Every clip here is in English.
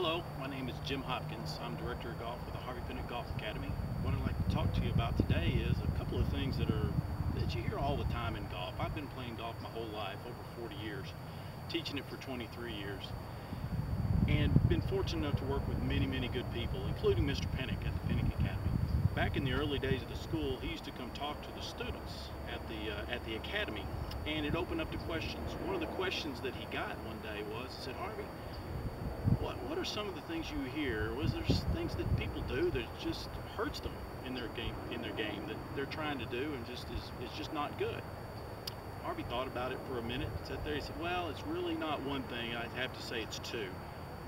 Hello, my name is Jim Hopkins. I'm Director of Golf with the Harvey Penick Golf Academy. What I'd like to talk to you about today is a couple of things that you hear all the time in golf. I've been playing golf my whole life, over 40 years, teaching it for 23 years, and been fortunate enough to work with many good people, including Mr. Penick at the Penick Academy. Back in the early days of the school, he used to come talk to the students at the academy, and it opened up to questions. One of the questions that he got one day was, he said, "Harvey, what are some of the things you hear? Was there things that people do that just hurts them in their game that they're trying to do and just is just not good?" Harvey thought about it for a minute, sat there, he said, "Well, it's really not one thing, I'd have to say it's two."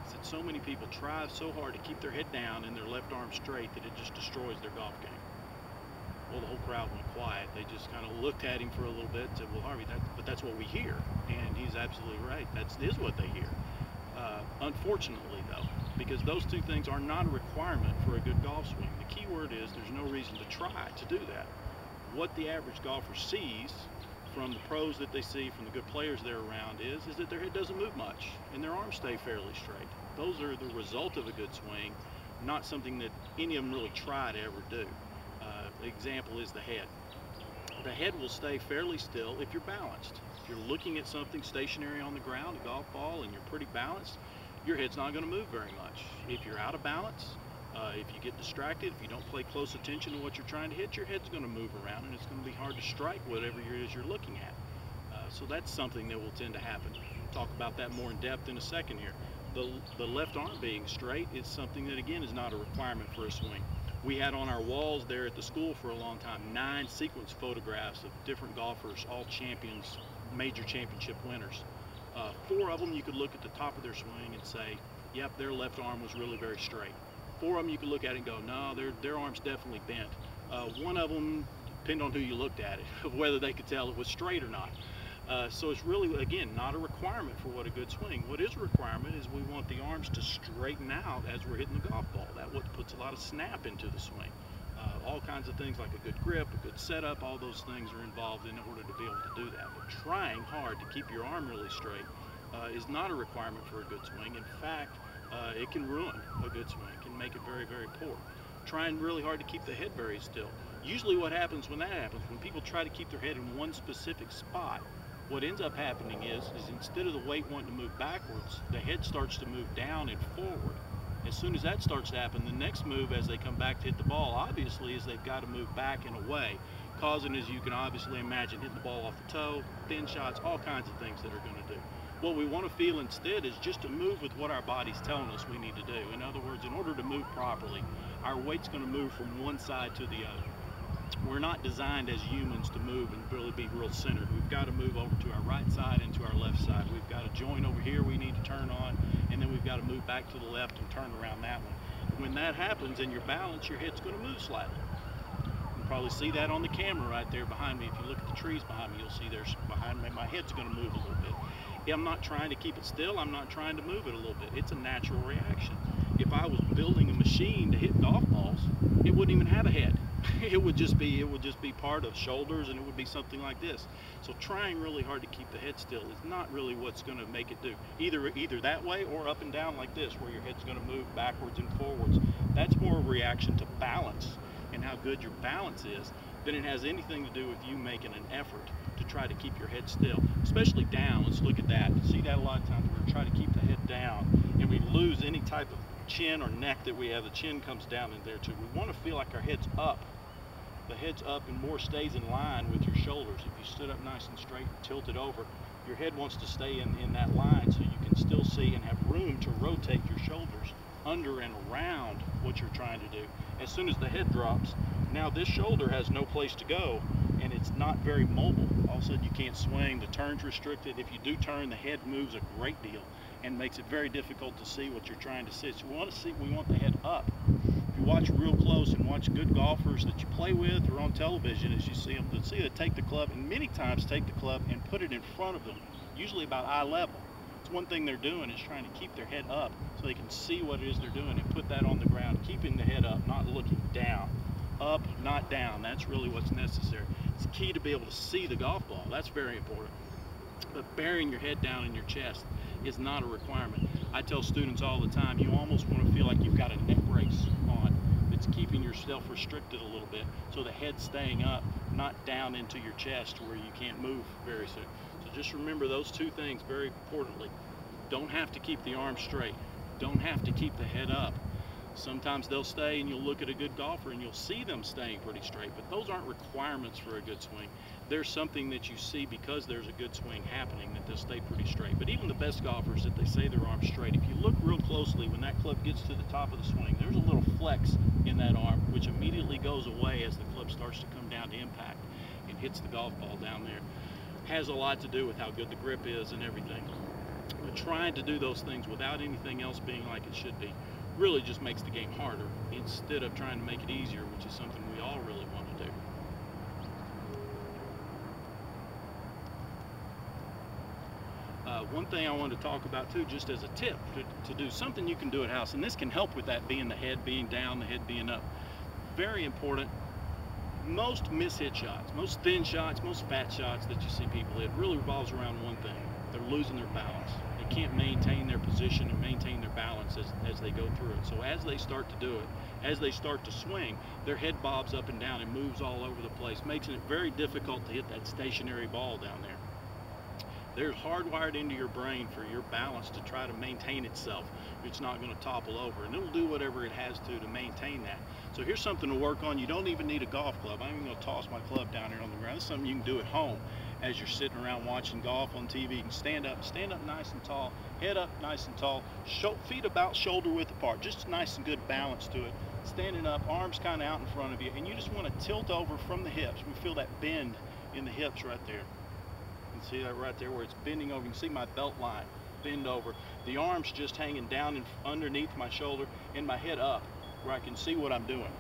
He said, "So many people try so hard to keep their head down and their left arm straight that it just destroys their golf game." Well, the whole crowd went quiet. They just kind of looked at him for a little bit and said, "Well, Harvey, but that's what we hear." And he's absolutely right. That is what they hear. Unfortunately, though, because those two things are not a requirement for a good golf swing. The key word is there's no reason to try to do that. What the average golfer sees from the pros that they see, from the good players they're around, is that their head doesn't move much and their arms stay fairly straight. Those are the result of a good swing, not something that any of them really try to ever do. The example is the head. The head will stay fairly still if you're balanced. If you're looking at something stationary on the ground, a golf ball, and you're pretty balanced, your head's not going to move very much. If you're out of balance, if you get distracted, if you don't pay close attention to what you're trying to hit, your head's going to move around and it's going to be hard to strike whatever it is you're looking at. So that's something that will tend to happen. We'll talk about that more in depth in a second here. The left arm being straight is something that, again, is not a requirement for a swing. We had on our walls there at the school for a long time 9 sequence photographs of different golfers, all champions, major championship winners. 4 of them you could look at the top of their swing and say, yep, their left arm was really very straight. 4 of them you could look at it and go, no, their arm's definitely bent. One of them, depending on who you looked at it, of whether they could tell it was straight or not. So it's really, again, not a requirement for what a good swing. What is a requirement is we want the arms to straighten out as we're hitting the golf ball. That what puts a lot of snap into the swing. All kinds of things like a good grip, a good setup, all those things are involved in order to be able to do that. But trying hard to keep your arm really straight is not a requirement for a good swing. In fact, it can ruin a good swing, can make it very poor. Trying really hard to keep the head very still. Usually what happens when that happens, when people try to keep their head in one specific spot, what ends up happening is instead of the weight wanting to move backwards, the head starts to move down and forward. As soon as that starts to happen, the next move as they come back to hit the ball, obviously, is they've got to move back and away, causing, as you can obviously imagine, hitting the ball off the toe, thin shots, all kinds of things that are going to do. What we want to feel instead is just to move with what our body's telling us we need to do. In other words, in order to move properly, our weight's going to move from one side to the other. We're not designed as humans to move and really be real centered. We've got to move over to our right side and to our left side. We've got a joint over here we need to turn on, and then we've got to move back to the left and turn around that one. When that happens and you're balanced, your head's going to move slightly. You can probably see that on the camera right there behind me. If you look at the trees behind me, you'll see there's behind me, my head's going to move a little bit. I'm not trying to keep it still. I'm not trying to move it a little bit. It's a natural reaction. If I was building a machine to hit golf balls, it wouldn't even have a head. It would just be part of shoulders, and it would be something like this. So trying really hard to keep the head still is not really what's going to make it do. Either that way or up and down like this, where your head's going to move backwards and forwards. That's more a reaction to balance and how good your balance is than it has anything to do with you making an effort to try to keep your head still, especially down. Let's look at that. See that a lot of times we're trying to keep the head down, and we lose any type of chin or neck that we have. The chin comes down in there too. We want to feel like our head's up. The head's up and more stays in line with your shoulders. If you stood up nice and straight and tilted over, your head wants to stay in that line so you can still see and have room to rotate your shoulders under and around what you're trying to do. As soon as the head drops, now this shoulder has no place to go, and it's not very mobile. All of a sudden you can't swing, the turn's restricted. If you do turn, the head moves a great deal and makes it very difficult to see what you're trying to see. So we want the head up. If you watch real close and watch good golfers that you play with or on television, as you see them, you'll see they take the club, and many times take the club and put it in front of them, usually about eye level. It's one thing they're doing is trying to keep their head up so they can see what it is they're doing and put that on the ground, keeping the head up, not looking down. Up, not down. That's really what's necessary. It's key to be able to see the golf ball. That's very important. But burying your head down in your chest is not a requirement. I tell students all the time, you almost want to feel like you've got a neck brace on that's keeping yourself restricted a little bit, so the head's staying up, not down into your chest where you can't move very soon. So just remember those two things very importantly. Don't have to keep the arms straight. Don't have to keep the head up. Sometimes they'll stay and you'll look at a good golfer and you'll see them staying pretty straight, but those aren't requirements for a good swing. There's something that you see because there's a good swing happening that they'll stay pretty straight. But even the best golfers that they say their arm's straight, if you look real closely when that club gets to the top of the swing, there's a little flex in that arm which immediately goes away as the club starts to come down to impact and hits the golf ball down there. Has a lot to do with how good the grip is and everything. But trying to do those things without anything else being like it should be really just makes the game harder instead of trying to make it easier, which is something we all really want to do. One thing I wanted to talk about too, just as a tip, to do something you can do at house, and this can help with that being the head being down, the head being up. Very important. Most mishit shots, most thin shots, most fat shots that you see people hit really revolves around one thing. They're losing their balance. They can't maintain their position and maintain their balance as they go through it. So as they start to do it, as they start to swing, their head bobs up and down and moves all over the place, making it very difficult to hit that stationary ball down there. They're hardwired into your brain for your balance to try to maintain itself. It's not going to topple over, and it'll do whatever it has to maintain that. So here's something to work on. You don't even need a golf club. I'm even going to toss my club down here on the ground. This is something you can do at home as you're sitting around watching golf on TV. You can stand up nice and tall, head up nice and tall, feet about shoulder width apart, just nice and good balance to it. Standing up, arms kind of out in front of you, and you just want to tilt over from the hips. We feel that bend in the hips right there. You can see that right there where it's bending over. You can see my belt line bend over. The arms just hanging down underneath my shoulder and my head up where I can see what I'm doing,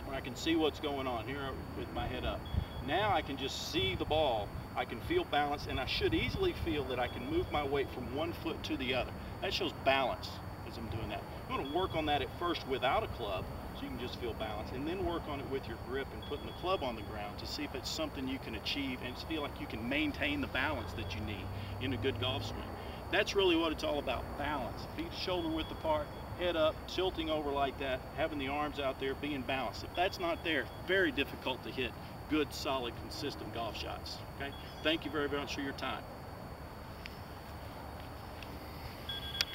where I can see what's going on here with my head up. Now I can just see the ball. I can feel balance, and I should easily feel that I can move my weight from one foot to the other. That shows balance as I'm doing that. I'm going to work on that at first without a club, so you can just feel balance, and then work on it with your grip and putting the club on the ground to see if it's something you can achieve and feel like you can maintain the balance that you need in a good golf swing. That's really what it's all about, balance. Feet shoulder width apart, head up, tilting over like that, having the arms out there, being balanced. If that's not there, very difficult to hit good, solid, consistent golf shots. Okay? Thank you very much for your time.